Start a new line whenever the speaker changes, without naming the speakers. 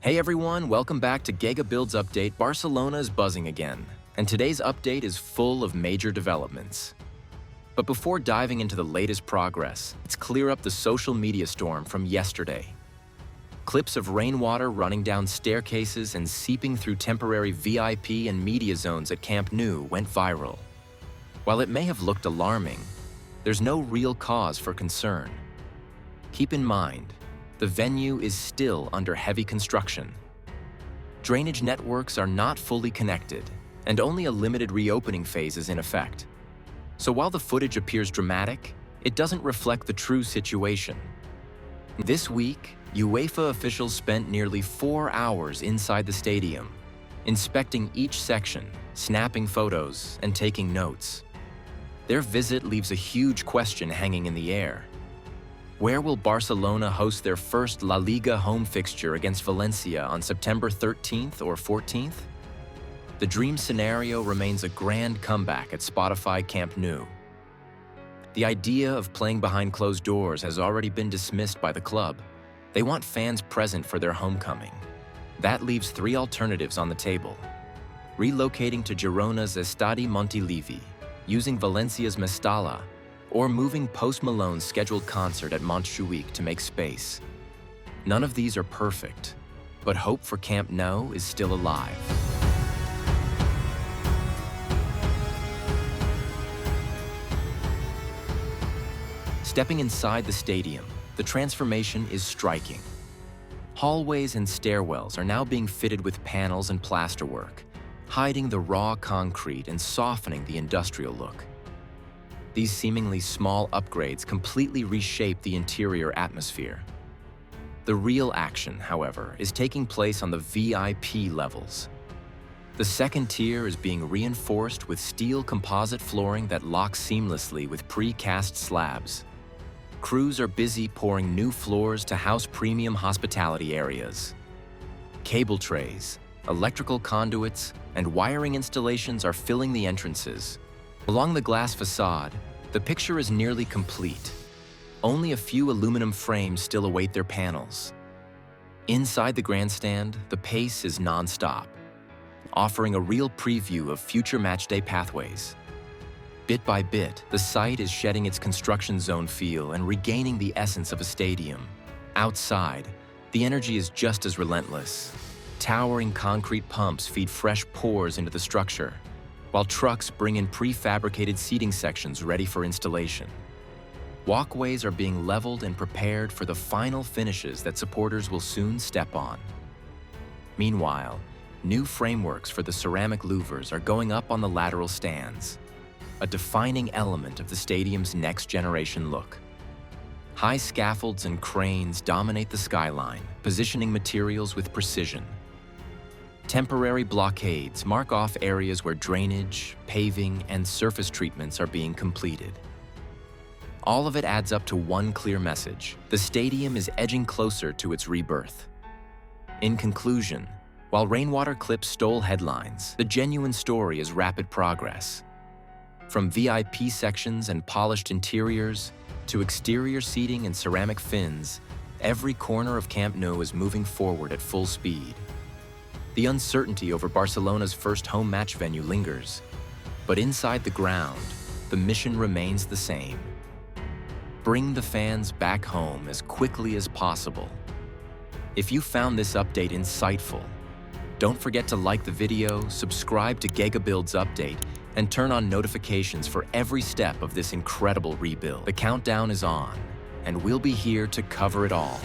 Hey everyone, welcome back to Giga Build's update. Barcelona is buzzing again, and today's update is full of major developments. But before diving into the latest progress, let's clear up the social media storm from yesterday. Clips of rainwater running down staircases and seeping through temporary VIP and media zones at Camp Nou went viral. While it may have looked alarming, there's no real cause for concern. Keep in mind, the venue is still under heavy construction. Drainage networks are not fully connected, and only a limited reopening phase is in effect. So while the footage appears dramatic, it doesn't reflect the true situation. This week, UEFA officials spent nearly 4 hours inside the stadium, inspecting each section, snapping photos, and taking notes. Their visit leaves a huge question hanging in the air. Where will Barcelona host their first La Liga home fixture against Valencia on September 13th or 14th? The dream scenario remains a grand comeback at Spotify Camp Nou. The idea of playing behind closed doors has already been dismissed by the club. They want fans present for their homecoming. That leaves 3 alternatives on the table: relocating to Girona's Estadi Montilivi, using Valencia's Mestalla, or moving Post Malone's scheduled concert at Montjuic to make space. None of these are perfect, but hope for Camp Nou is still alive. Stepping inside the stadium, the transformation is striking. Hallways and stairwells are now being fitted with panels and plasterwork, hiding the raw concrete and softening the industrial look. These seemingly small upgrades completely reshape the interior atmosphere. The real action, however, is taking place on the VIP levels. The second tier is being reinforced with steel composite flooring that locks seamlessly with pre-cast slabs. Crews are busy pouring new floors to house premium hospitality areas. Cable trays, electrical conduits, and wiring installations are filling the entrances. Along the glass façade, the picture is nearly complete. Only a few aluminum frames still await their panels. Inside the grandstand, the pace is non-stop, offering a real preview of future matchday pathways. Bit by bit, the site is shedding its construction zone feel and regaining the essence of a stadium. Outside, the energy is just as relentless. Towering concrete pumps feed fresh pores into the structure, while trucks bring in prefabricated seating sections ready for installation. Walkways are being leveled and prepared for the final finishes that supporters will soon step on. Meanwhile, new frameworks for the ceramic louvers are going up on the lateral stands, a defining element of the stadium's next-generation look. High scaffolds and cranes dominate the skyline, positioning materials with precision. Temporary blockades mark off areas where drainage, paving, and surface treatments are being completed. All of it adds up to one clear message: the stadium is edging closer to its rebirth. In conclusion, while rainwater clips stole headlines, the genuine story is rapid progress. From VIP sections and polished interiors to exterior seating and ceramic fins, every corner of Camp Nou is moving forward at full speed. The uncertainty over Barcelona's first home match venue lingers, but inside the ground, the mission remains the same: bring the fans back home as quickly as possible. If you found this update insightful, don't forget to like the video, subscribe to Giga Build's update, and turn on notifications for every step of this incredible rebuild. The countdown is on, and we'll be here to cover it all.